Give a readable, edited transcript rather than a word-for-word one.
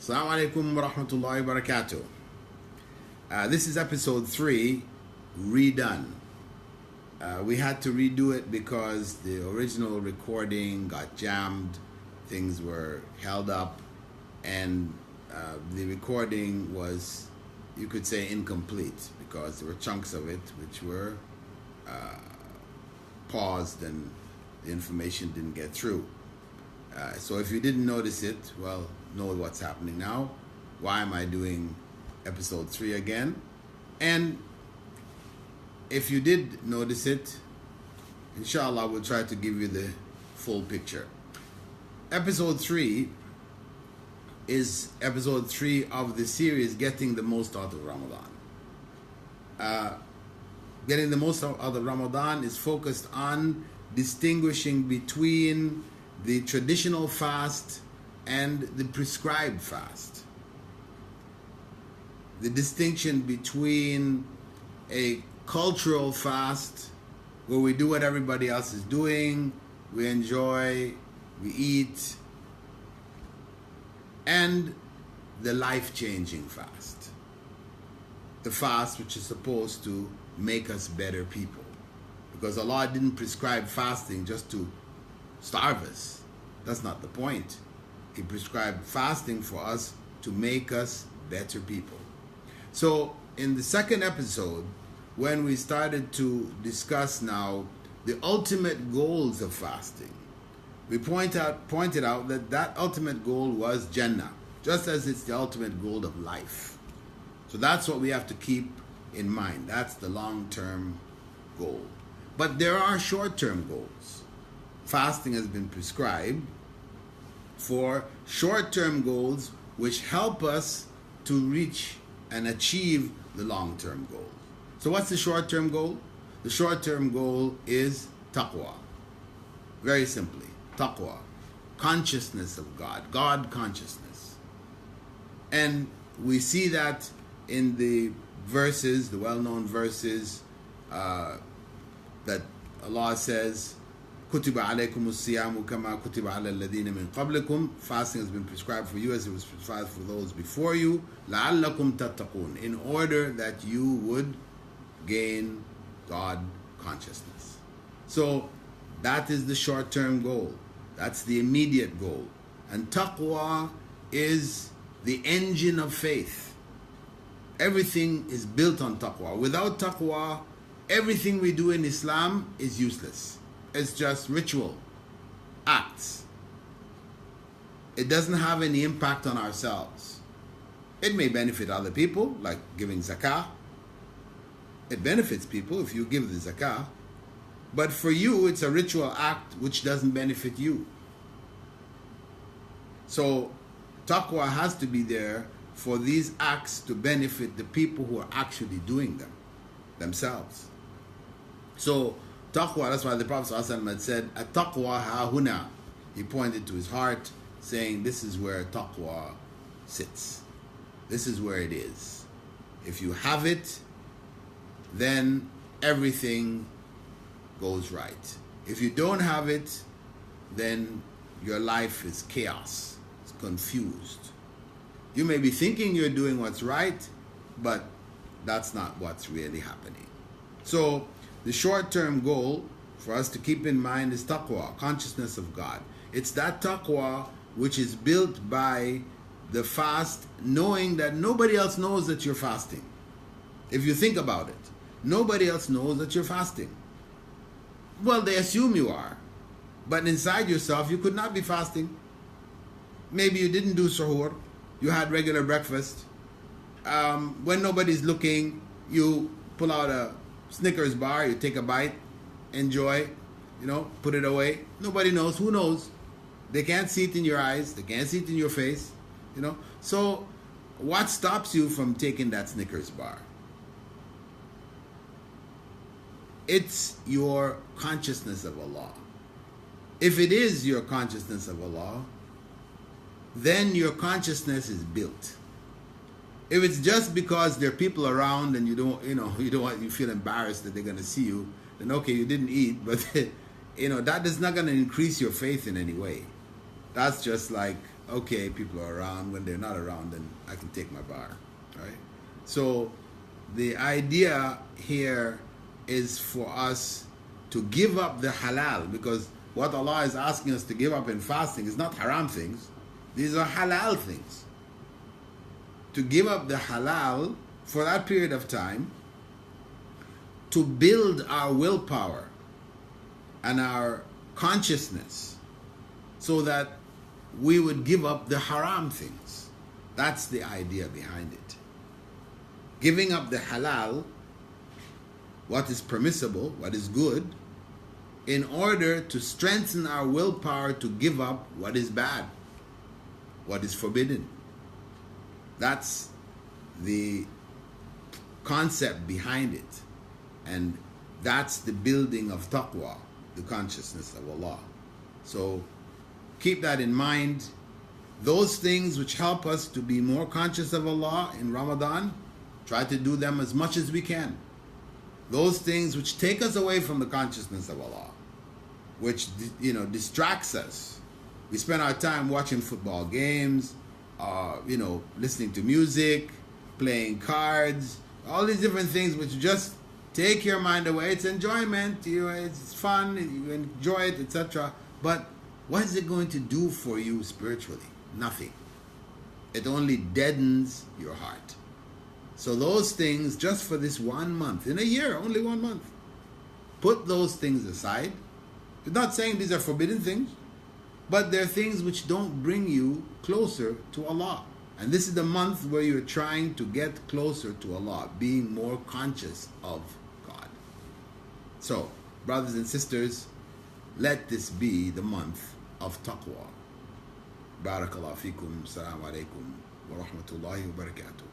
Assalamu alaikum wa rahmatullahi wa barakatuh. This is episode 3, redone. We had to redo it because the original recording got jammed, things were held up, and the recording was, you could say, incomplete because there were chunks of it which were paused and the information didn't get through. So if you didn't notice it, well, know what's happening now. Why am I doing episode 3 again? And if you did notice it, inshallah, we'll try to give you the full picture. Episode 3 is episode 3 of the series, Getting the Most Out of Ramadan. Getting the Most Out of Ramadan is focused on distinguishing between the traditional fast and the prescribed fast. The distinction between a cultural fast, where we do what everybody else is doing, we enjoy, we eat, and the life-changing fast. The fast which is supposed to make us better people. Because Allah didn't prescribe fasting just to starve us. That's not the point. He prescribed fasting for us to make us better people. So in the second episode, when we started to discuss now the ultimate goals of fasting, we pointed out that ultimate goal was Jannah, just as it's the ultimate goal of life. So that's what we have to keep in mind. That's the long-term goal. But there are short-term goals. Fasting has been prescribed for short-term goals which help us to reach and achieve the long-term goal. So what's the short-term goal? The short-term goal is taqwa. Very simply, taqwa. Consciousness of God. God consciousness. And we see that in the verses, the well-known verses, that Allah says, كُتِبَ عَلَيْكُمُ الصِّيَامُ كَمَا كُتِبَ عَلَى الَّذِينَ مِنْ قَبْلِكُمْ. Fasting has been prescribed for you as it was prescribed for those before you. لَعَلَّكُمْ تَتَّقُونَ. In order that you would gain God consciousness. So that is the short-term goal. That's the immediate goal. And taqwa is the engine of faith. Everything is built on taqwa. Without taqwa, everything we do in Islam is useless. It's just ritual acts. It doesn't have any impact on ourselves. It may benefit other people, like giving zakah. It benefits people if you give the zakah. But for you, it's a ritual act which doesn't benefit you. So taqwa has to be there for these acts to benefit the people who are actually doing them themselves. So taqwa, that's why the Prophet ﷺ had said, at-taqwa ha-huna. He pointed to his heart, saying, this is where taqwa sits. This is where it is. If you have it, then everything goes right. If you don't have it, then your life is chaos. It's confused. You may be thinking you're doing what's right, but that's not what's really happening. So the short-term goal for us to keep in mind is taqwa, consciousness of God. It's that taqwa which is built by the fast, knowing that nobody else knows that you're fasting. If you think about it, nobody else knows that you're fasting. Well, they assume you are, but inside yourself, you could not be fasting. Maybe you didn't do suhoor, you had regular breakfast. When nobody's looking, you pull out a Snickers bar, you take a bite, enjoy, put it away. Nobody knows. Who knows? They can't see it in your eyes. They can't see it in your face. So what stops you from taking that Snickers bar? It's your consciousness of Allah. If it is your consciousness of Allah, then your consciousness is built. If it's just because there are people around and you feel embarrassed that they're going to see you, then okay, you didn't eat, but that is not going to increase your faith in any way. That's just like okay, people are around. When they're not around, then I can take my bar, right? So the idea here is for us to give up the halal, because what Allah is asking us to give up in fasting is not haram things. These are halal things. To give up the halal for that period of time, to build our willpower and our consciousness so that we would give up the haram things. That's the idea behind it. Giving up the halal, what is permissible, what is good, in order to strengthen our willpower to give up what is bad, what is forbidden. That's the concept behind it. And that's the building of taqwa, the consciousness of Allah. So keep that in mind. Those things which help us to be more conscious of Allah in Ramadan, try to do them as much as we can. Those things which take us away from the consciousness of Allah, which distracts us. We spend our time watching football games, listening to music, playing cards, all these different things which just take your mind away. It's enjoyment, it's fun, you enjoy it, etc. But what is it going to do for you spiritually? Nothing. It only deadens your heart. So those things, just for this 1 month, in a year, only 1 month, put those things aside. It's not saying these are forbidden things, but they're things which don't bring you closer to Allah. And this is the month where you're trying to get closer to Allah, being more conscious of God. So, brothers and sisters, let this be the month of taqwa. Barakallahu fikum. Assalamu alaikum wa rahmatullahi wa barakatuh.